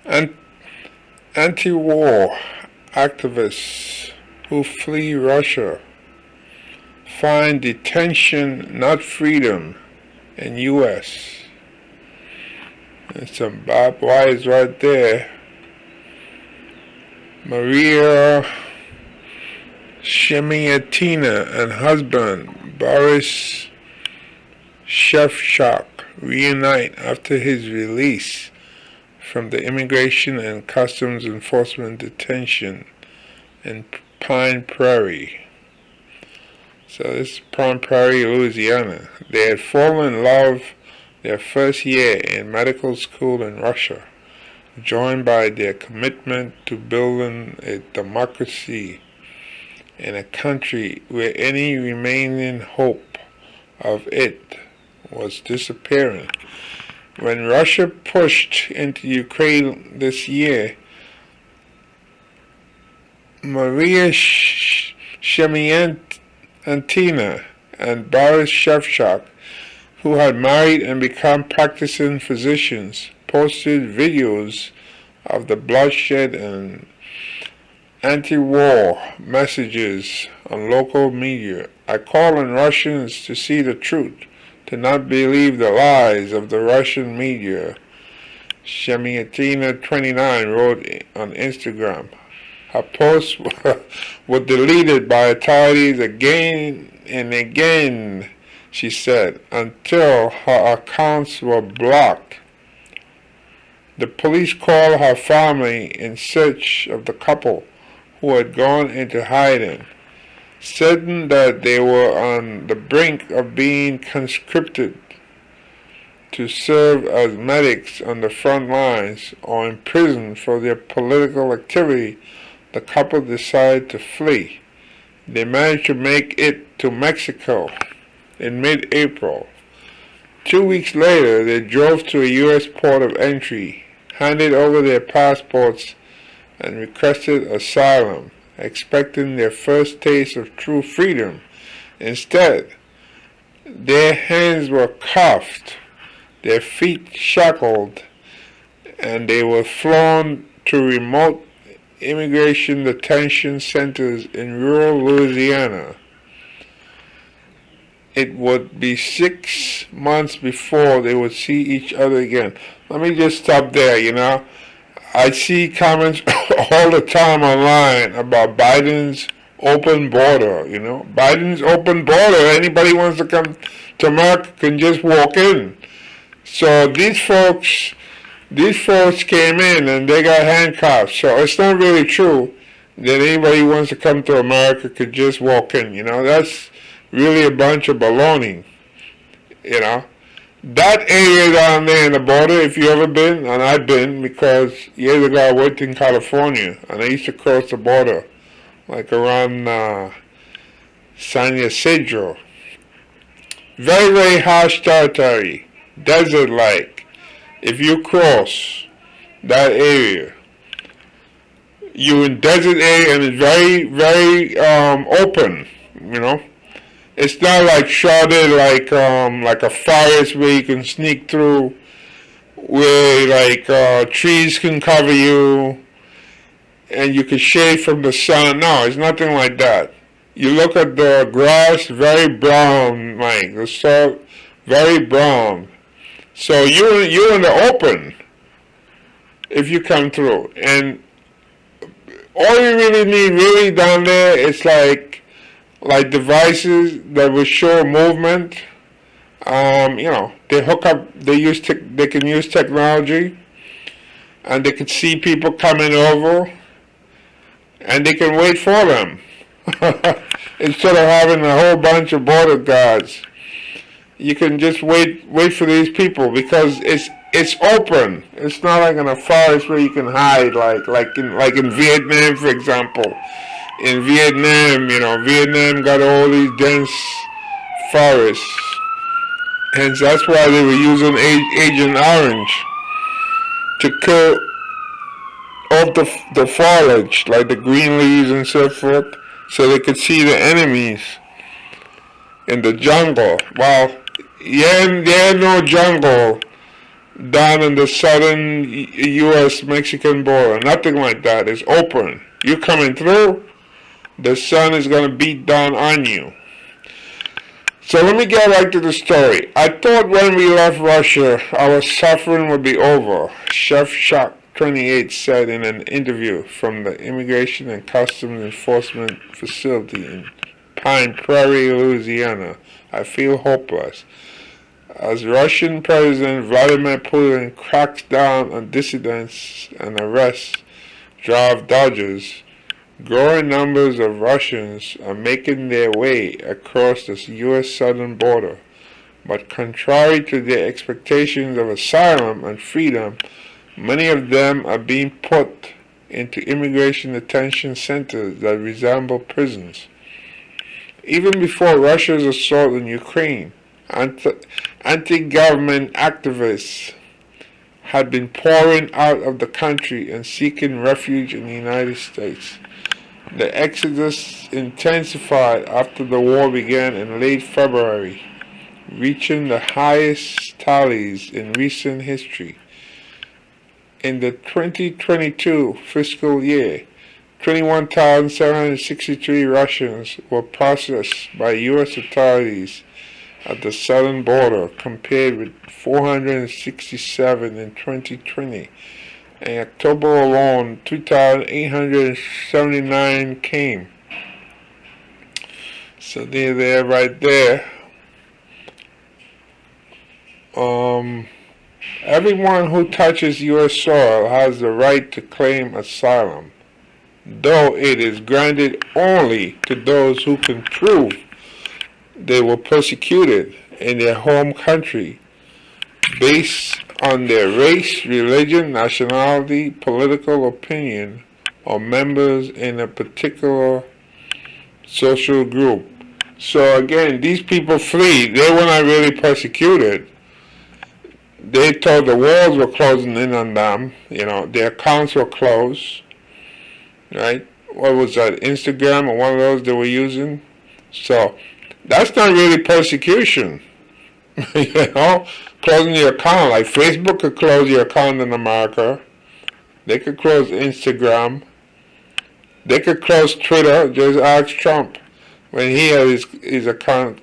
An- Anti-war activists who flee Russia find detention, not freedom, in U.S. And some barbed wires right there. Maria Shemiatina and husband Boris Shevchuk reunite after his release from the Immigration and Customs Enforcement detention in Pine Prairie. So this is Pine Prairie, Louisiana. They had fallen in love their first year in medical school in Russia, joined by their commitment to building a democracy in a country where any remaining hope of it was disappearing. When Russia pushed into Ukraine this year, Maria Shemiantina and Boris Shevchuk, who had married and become practicing physicians, posted videos of the bloodshed and anti-war messages on local media. I call on Russians to see the truth, to not believe the lies of the Russian media, Shemiatina 29 wrote on Instagram. Her posts were deleted by tallies again and again, she said, until her accounts were blocked. The police called her family in search of the couple who had gone into hiding, certain that they were on the brink of being conscripted to serve as medics on the front lines or imprisoned for their political activity. The couple decided to flee. They managed to make it to Mexico in mid-April. 2 weeks later, they drove to a U.S. port of entry, handed over their passports, and requested asylum, expecting their first taste of true freedom. Instead, their hands were cuffed, their feet shackled, and they were flown to remote immigration detention centers in rural Louisiana. It would be 6 months before they would see each other again. Let me just stop there, I see comments all the time online about Biden's open border, Biden's open border. Anybody wants to come to America can just walk in. So these folks came in and they got handcuffed. So it's not really true that anybody who wants to come to America could just walk in. That's really a bunch of baloney. That area down there in the border, if you ever been, and I've been, because years ago I worked in California, and I used to cross the border, like around San Ysidro. Very, very harsh territory, desert-like. If you cross that area, you're in desert area, and it's very, very open, It's not like shrouded like a forest where you can sneak through, where trees can cover you and you can shade from the sun. No, it's nothing like that. You look at the grass, very brown, the soil, very brown. So you're in the open if you come through. And all you really need really down there is like devices that will show movement. They hook up, they can use technology, and they can see people coming over, and they can wait for them instead of having a whole bunch of border guards. You can just wait for these people because it's open. It's not like in a forest where you can hide, like in Vietnam, for example. In Vietnam, Vietnam got all these dense forests. Hence, that's why they were using Agent Orange to kill off the foliage, like the green leaves and so forth, so they could see the enemies in the jungle. Well, there ain't no jungle down on the southern U.S.-Mexican border. Nothing like that. It's open. You coming through, the sun is going to beat down on you. So let me get right to the story. I thought when we left Russia, our suffering would be over, Shevchuk, 28, said in an interview from the Immigration and Customs Enforcement Facility in Pine Prairie, Louisiana. I feel hopeless. As Russian President Vladimir Putin cracks down on dissidents and arrests drive dodgers, growing numbers of Russians are making their way across the U.S. southern border, but contrary to their expectations of asylum and freedom, many of them are being put into immigration detention centers that resemble prisons. Even before Russia's assault on Ukraine, anti-government activists had been pouring out of the country and seeking refuge in the United States. The exodus intensified after the war began in late February, reaching the highest tallies in recent history. In the 2022 fiscal year, 21,763 Russians were processed by U.S. authorities at the southern border, compared with 467 in 2020. In October alone, 2,879 came. So they're there, right there. Everyone who touches U.S. soil has the right to claim asylum, though it is granted only to those who can prove they were persecuted in their home country based on their race, religion, nationality, political opinion, or members in a particular social group. So again, these people flee. They were not really persecuted. They thought the walls were closing in on them. Their accounts were closed. Right? What was that, Instagram or one of those they were using? So that's not really persecution. Closing your account. Like Facebook could close your account in America. They could close Instagram. They could close Twitter. Just ask Trump when he had his account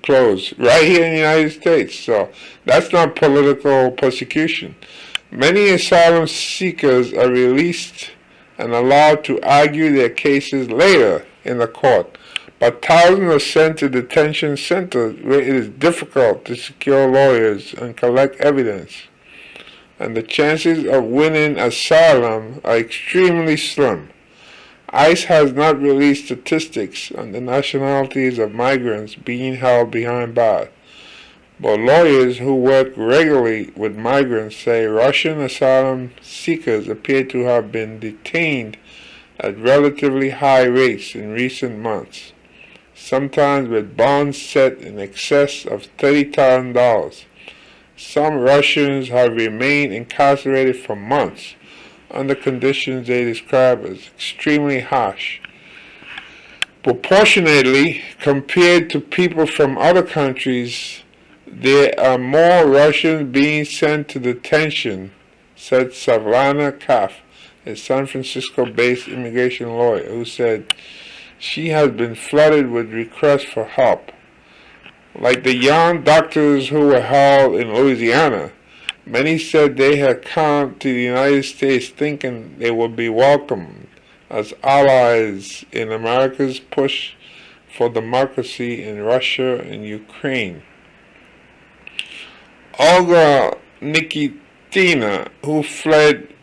closed right here in the United States. So that's not political persecution. Many asylum seekers are released and allowed to argue their cases later in the court, but thousands are sent to detention centers where it is difficult to secure lawyers and collect evidence, and the chances of winning asylum are extremely slim. ICE has not released statistics on the nationalities of migrants being held behind bars, but lawyers who work regularly with migrants say Russian asylum seekers appear to have been detained at relatively high rates in recent months, sometimes with bonds set in excess of $30,000. Some Russians have remained incarcerated for months under conditions they describe as extremely harsh. Proportionately, compared to people from other countries, there are more Russians being sent to detention, said Savannah Kaff, a San Francisco-based immigration lawyer, who said she has been flooded with requests for help. Like the young doctors who were held in Louisiana, many said they had come to the United States thinking they would be welcomed as allies in America's push for democracy in Russia and Ukraine. Olga Nikitina, who fled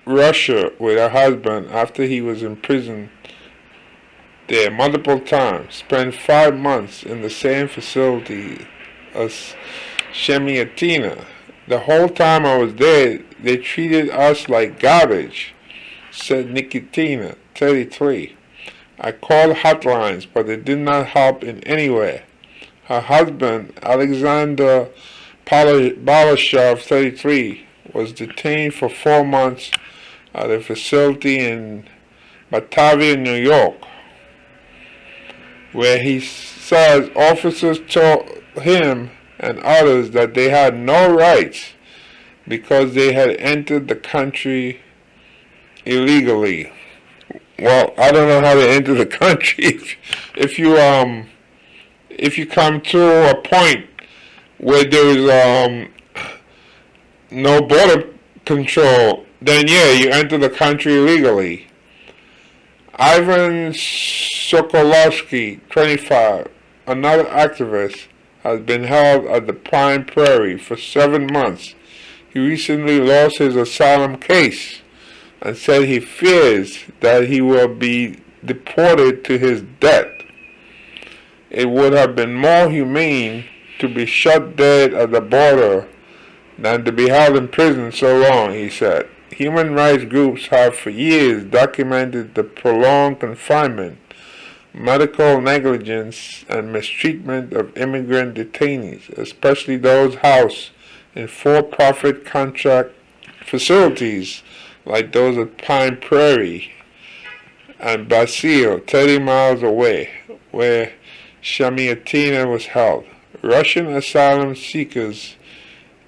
Russia with her husband after he was imprisoned there multiple times, spent 5 months in the same facility as Shemiatina. The whole time I was there, they treated us like garbage, said Nikitina, 33. I called hotlines, but it did not help in any way. Her husband, Alexander Balashov, 33, was detained for 4 months at a facility in Batavia, New York, where he says officers told him and others that they had no rights because they had entered the country illegally. Well, I don't know how to enter the country. If you come to a point where there's no border control, then yeah, you enter the country illegally. Ivan Sokolovsky, 25, another activist, has been held at the Pine Prairie for 7 months. He recently lost his asylum case and said he fears that he will be deported to his death. It would have been more humane to be shot dead at the border than to be held in prison so long, he said. Human rights groups have for years documented the prolonged confinement, medical negligence, and mistreatment of immigrant detainees, especially those housed in for-profit contract facilities like those at Pine Prairie and Basil, 30 miles away, where Shemiatina was held. Russian asylum seekers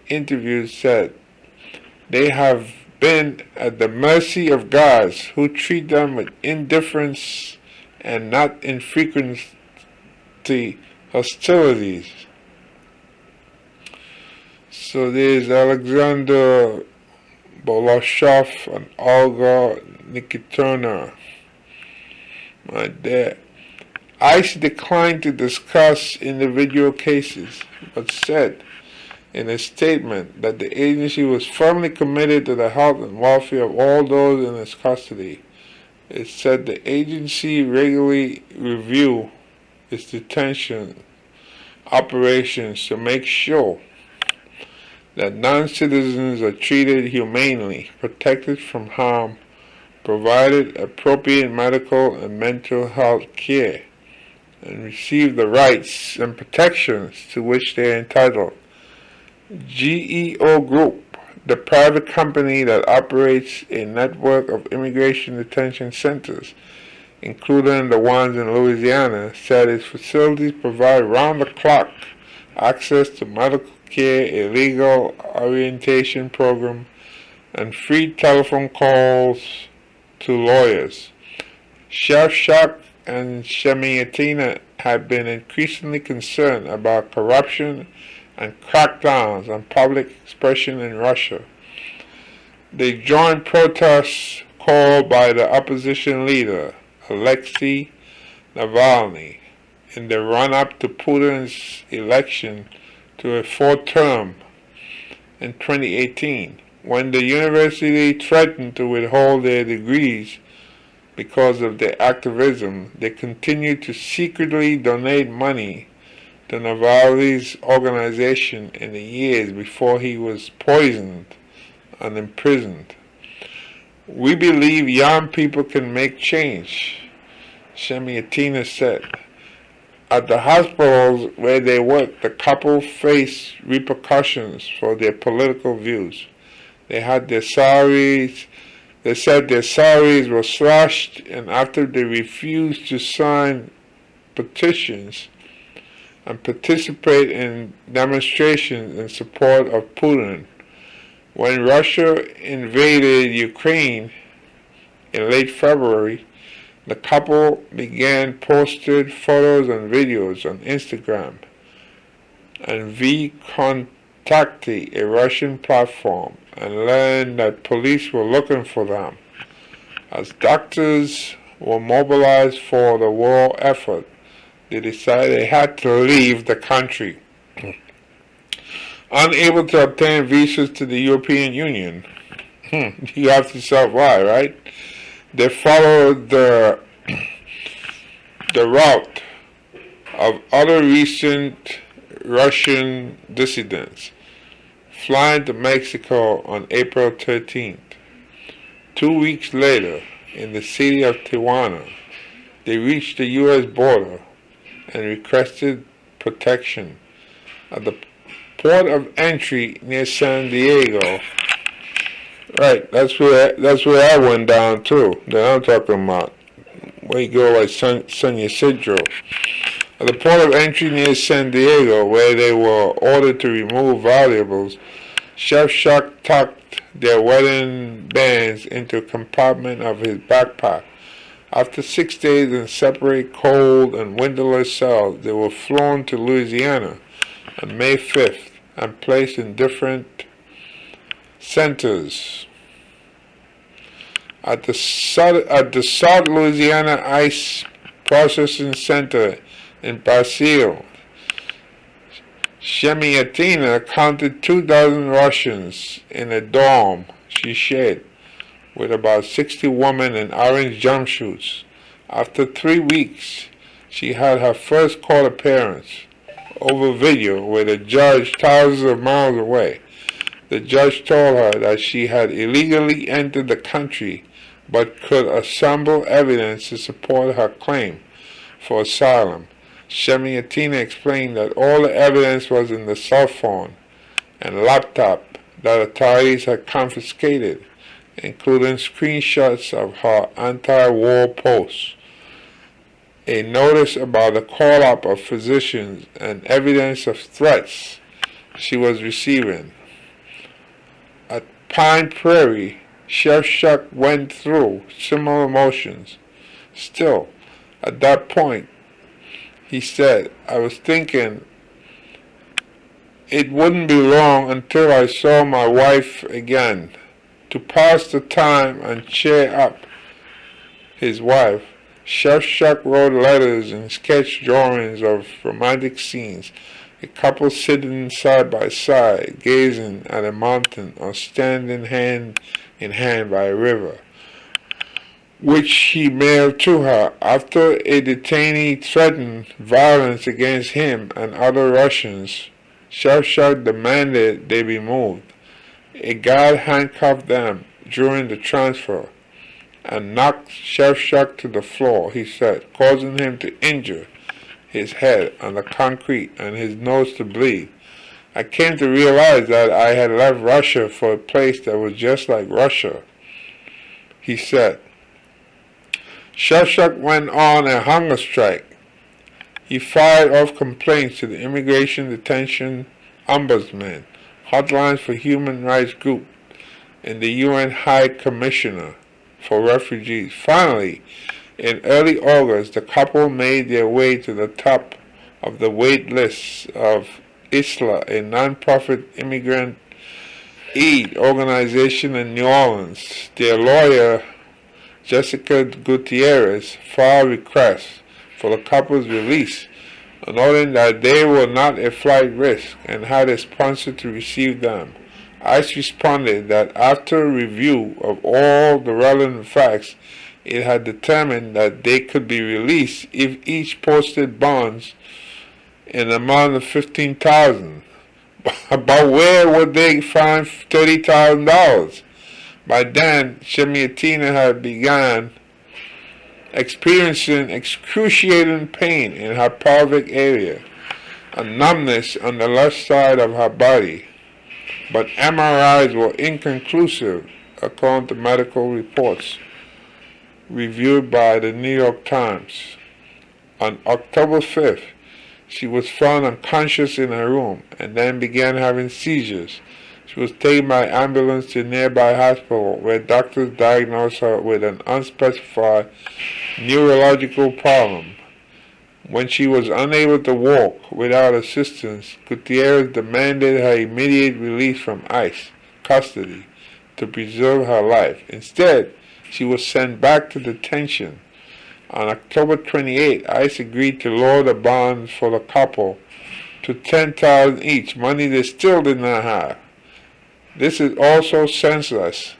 interviewed said they have been at the mercy of guards who treat them with indifference and not infrequently hostilities. So there's Alexander Bolashov and Olga Nikitorna right there. ICE declined to discuss individual cases, but said in a statement that the agency was firmly committed to the health and welfare of all those in its custody. It said the agency regularly review its detention operations to make sure that non-citizens are treated humanely, protected from harm, provided appropriate medical and mental health care, and receive the rights and protections to which they are entitled. GEO Group, the private company that operates a network of immigration detention centers, including the ones in Louisiana, said its facilities provide round-the-clock access to medical care, a legal orientation program, and free telephone calls to lawyers. Shevchuk and Shemiatina have been increasingly concerned about corruption and crackdowns on public expression in Russia. They joined protests called by the opposition leader, Alexei Navalny, in the run-up to Putin's election to a fourth term in 2018, when the university threatened to withhold their degrees because of their activism. They continued to secretly donate money to Navalny's organization in the years before he was poisoned and imprisoned. We believe young people can make change, Shemiatina said. At the hospitals where they worked, the couple faced repercussions for their political views. They said their salaries were slashed, and after they refused to sign petitions and participate in demonstrations in support of Putin. When Russia invaded Ukraine in late February, the couple began posted photos and videos on Instagram and VKontakte, a Russian platform, and learned that police were looking for them. As doctors were mobilized for the war effort, they decided they had to leave the country. Unable to obtain visas to the European Union, you have to solve why, right? They followed the route of other recent Russian dissidents, flying to Mexico on April 13th. 2 weeks later, in the city of Tijuana, they reached the U.S. border and requested protection at the port of entry near San Diego. Right, that's where I went down too. That I'm talking about. Where you go like San Ysidro. At the port of entry near San Diego, where they were ordered to remove valuables Shevchuk tucked their wedding bands into a compartment of his backpack. After 6 days in separate cold and windowless cells, they were flown to Louisiana on May 5th and placed in different centers. At the South Louisiana Ice Processing Center in Basile, Shemiatina counted 2,000 Russians in a dorm she shared with about 60 women in orange jumpsuits. After 3 weeks, she had her first court appearance over video with a judge thousands of miles away. The judge told her that she had illegally entered the country but could assemble evidence to support her claim for asylum. Shemiatina explained that all the evidence was in the cell phone and laptop that authorities had confiscated, including screenshots of her anti-war posts, a notice about the call-up of physicians, and evidence of threats she was receiving. At Pine Prairie, Shevchuk went through similar emotions. Still, at that point, he said, "I was thinking it wouldn't be long until I saw my wife again." To pass the time and cheer up his wife, Shevchuk wrote letters and sketch drawings of romantic scenes, a couple sitting side by side, gazing at a mountain or standing hand in hand by a river, which he mailed to her. After a detainee threatened violence against him and other Russians, Shevchuk demanded they be moved. A guard handcuffed them during the transfer and knocked Shevchuk to the floor, he said, causing him to injure his head on the concrete and his nose to bleed. "I came to realize that I had left Russia for a place that was just like Russia," he said. Shevchuk went on a hunger strike. He fired off complaints to the Immigration Detention Ombudsman, hotlines for human rights groups, and the UN High Commissioner for Refugees. Finally, in early August, the couple made their way to the top of the wait list of ISLA, a non-profit immigrant aid organization in New Orleans. Their lawyer, Jessica Gutierrez, filed requests for the couple's release, noting that they were not a flight risk and had a sponsor to receive them. ICE responded that after a review of all the relevant facts, it had determined that they could be released if each posted bonds in the amount of $15,000. But where would they find $30,000? By then, Shemiatina had begun experiencing excruciating pain in her pelvic area and numbness on the left side of her body, but MRIs were inconclusive according to medical reports reviewed by the New York Times. On October 5th, she was found unconscious in her room and then began having seizures. She was taken by ambulance to a nearby hospital where doctors diagnosed her with an unspecified neurological problem. When she was unable to walk without assistance, Gutierrez demanded her immediate release from ICE custody to preserve her life. Instead, she was sent back to detention. On October 28, ICE agreed to lower the bonds for the couple to $10,000 each, money they still did not have. "This is also senseless,"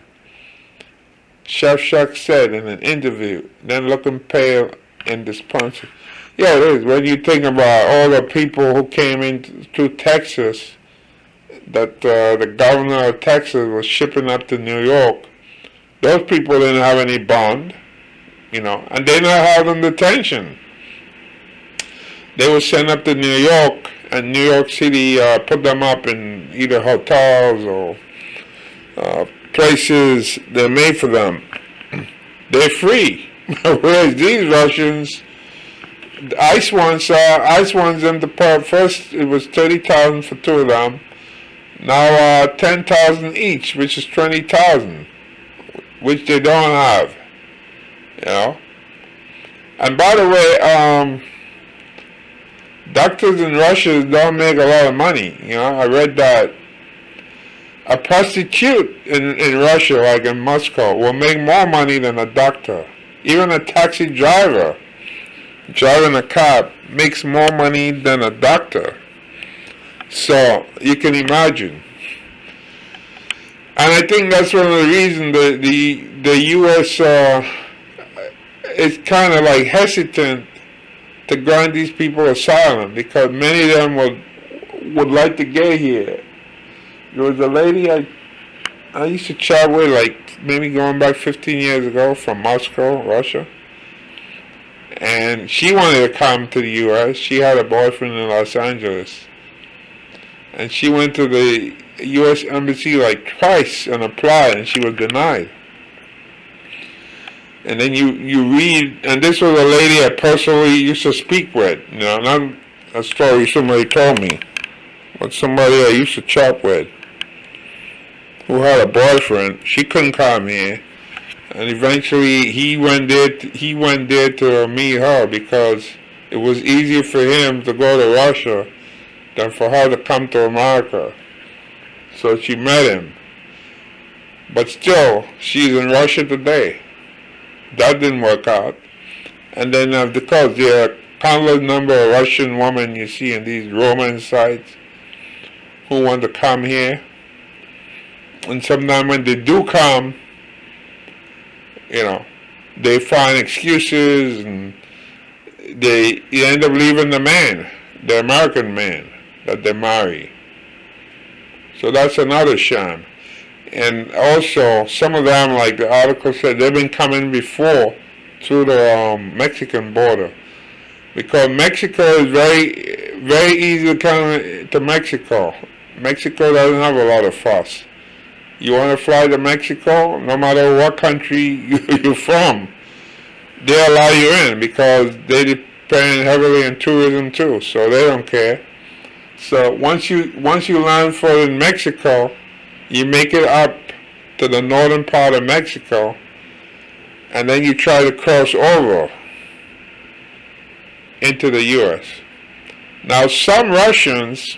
Shevchuk said in an interview, then looking pale and disappointed. Yeah, it is. When you think about all the people who came into Texas, that the governor of Texas was shipping up to New York, those people didn't have any bond, and they're not having detention. They were sent up to New York, and New York City put them up in either hotels or places they're made for them. They're free. Whereas these Russians, ICE wants them to pay. First, it was $30,000 for two of them. Now 10,000 each, which is 20,000, which they don't have. You know. And by the way, doctors in Russia don't make a lot of money. You know, I read that a prostitute in Russia, like in Moscow, will make more money than a doctor. Even a taxi driver driving a cab makes more money than a doctor. So you can imagine. And I think that's one of the reasons the U.S. Is kind of like hesitant to grant these people asylum, because many of them would like to get here. There was a lady I used to chat with, like maybe going back 15 years ago, from Moscow, Russia. And she wanted to come to the U.S. She had a boyfriend in Los Angeles. And she went to the U.S. Embassy like twice and applied, and she was denied. And then you read, and this was a lady I personally used to speak with, you know, not a story somebody told me, but somebody I used to chat with who had a boyfriend. She couldn't come here, and eventually he went there to meet her, because it was easier for him to go to Russia than for her to come to America. So she met him. But still, she's in Russia today. That didn't work out. And then because there are countless number of Russian women you see in these romance sites who want to come here. And sometimes when they do come, you know, they find excuses, and they end up leaving the man, the American man that they marry. So that's another sham. And also, some of them, like the article said, they've been coming before through the Mexican border, because Mexico is very, very easy to come to Mexico. Mexico doesn't have a lot of fuss. You want to fly to Mexico, no matter what country you're from, they allow you in, because they depend heavily on tourism too, so they don't care. So once you land for in Mexico, you make it up to the northern part of Mexico, and then you try to cross over into the U.S. Now, some Russians,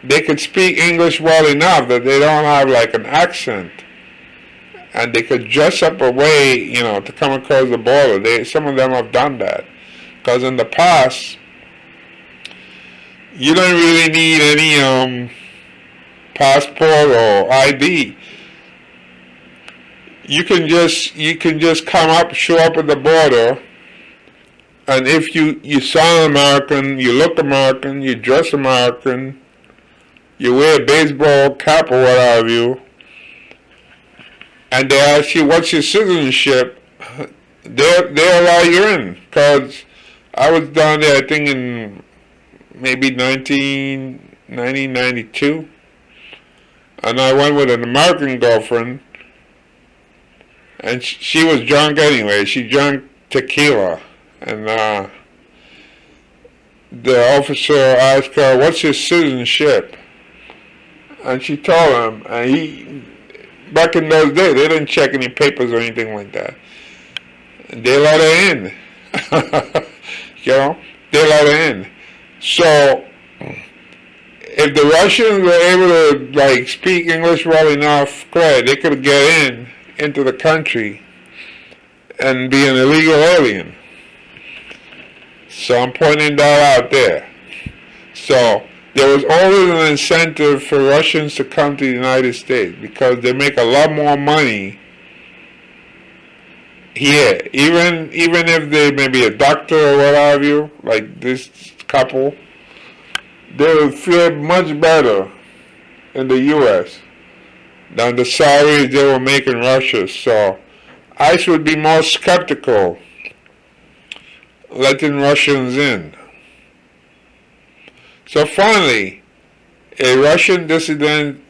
they could speak English well enough that they don't have like an accent, and they could dress up a way, you know, to come across the border. Some of them have done that, because in the past, you don't really need any passport or ID. You can just come up, show up at the border, and if you sound American, you look American, you dress American, you wear a baseball cap or what have you, and they ask you what's your citizenship, they allow you in. Because I was down there, I think in maybe 1992, and I went with an American girlfriend, and she was drunk anyway. She drank tequila, and the officer asked her, "What's your citizenship?" And she told him, and back in those days, they didn't check any papers or anything like that. And they let her in. You know, they let her in. So, if the Russians were able to like speak English well enough, they could get into the country and be an illegal alien. So I'm pointing that out there. So there was always an incentive for Russians to come to the United States, because they make a lot more money here. Even if they may be a doctor or what have you, like this couple, they would feel much better in the U.S. than the salaries they will make in Russia. So ICE would be more skeptical letting Russians in. So finally, a Russian dissident,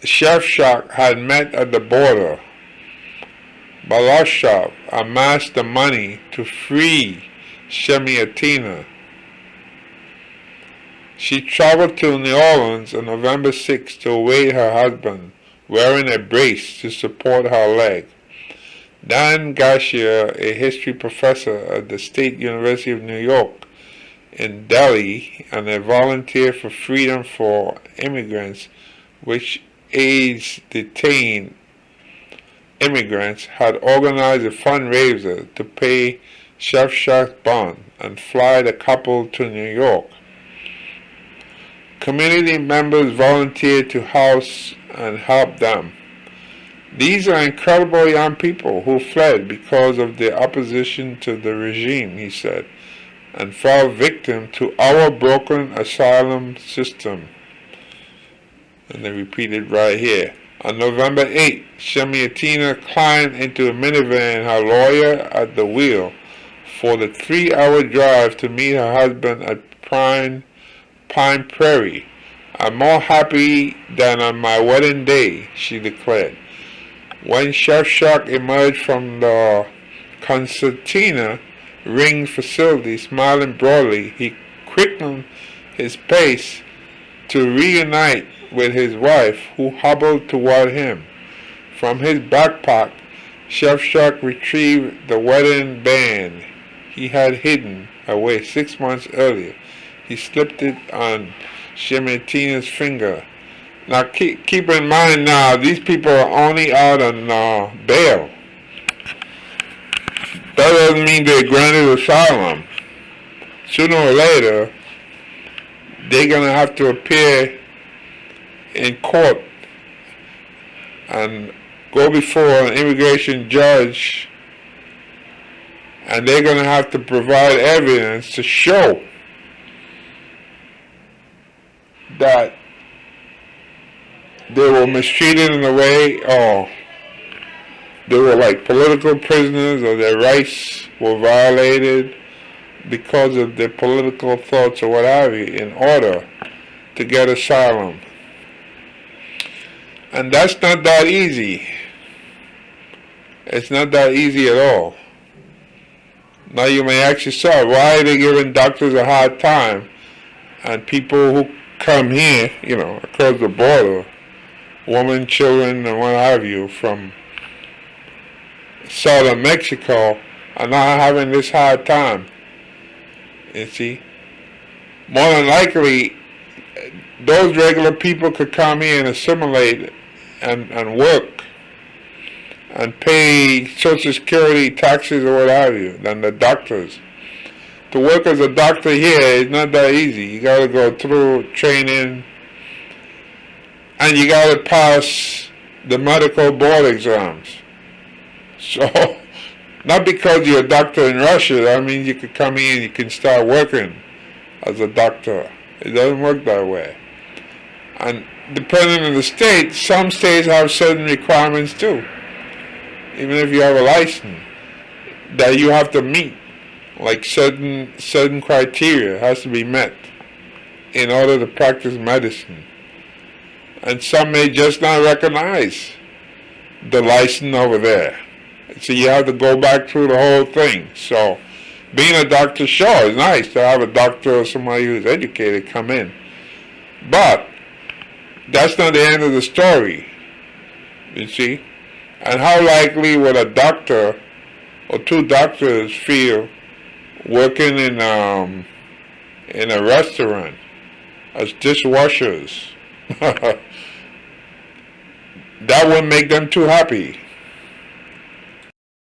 Shevchuk, had met at the border. Balashov amassed the money to free Shemiatina. She traveled to New Orleans on November 6 to await her husband, wearing a brace to support her leg. Dan Garcia, a history professor at the State University of New York in Delhi and a volunteer for Freedom for Immigrants, which aids detained immigrants, had organized a fundraiser to pay Shevchuk's bond and fly the couple to New York. Community members volunteered to house and help them. These are incredible young people who fled because of their opposition to the regime, he said, and fell victim to our broken asylum system. And they repeated right here. On November 8, Shemiatina climbed into a minivan, her lawyer at the wheel, for the 3-hour drive to meet her husband at Pine Prairie. I'm more happy than on my wedding day, she declared. When Shevchuk emerged from the concertina ring facility, smiling broadly, he quickened his pace to reunite with his wife, who hobbled toward him. From his backpack, Shevchuk retrieved the wedding band he had hidden away 6 months earlier. He slipped it on Shemiatina's finger. Now keep in mind now, these people are only out on bail. That doesn't mean they're granted asylum. Sooner or later, they're going to have to appear in court and go before an immigration judge, and they're going to have to provide evidence to show that they were mistreated in a way, or they were like political prisoners, or their rights were violated because of their political thoughts or what have you, in order to get asylum. And that's not that easy. It's not that easy at all. Now you may ask yourself, why are they giving doctors a hard time, and people who come here, across the border, women, children, and what have you, from southern Mexico, are not having this hard time? You see? More than likely, those regular people could come here and assimilate and work and pay Social Security, taxes, or what have you, than the doctors. To work as a doctor here is not that easy. You got to go through training, and you got to pass the medical board exams. So, not because you're a doctor in Russia, that means you could come here and you can start working as a doctor. It doesn't work that way. And depending on the state, some states have certain requirements too. Even if you have a license, that you have to meet, like certain criteria has to be met in order to practice medicine. And some may just not recognize the license over there. So you have to go back through the whole thing. So being a doctor, sure, is nice to have a doctor or somebody who's educated come in. But that's not the end of the story, you see. And how likely would a doctor or two doctors feel working in a restaurant as dishwashers? That wouldn't make them too happy.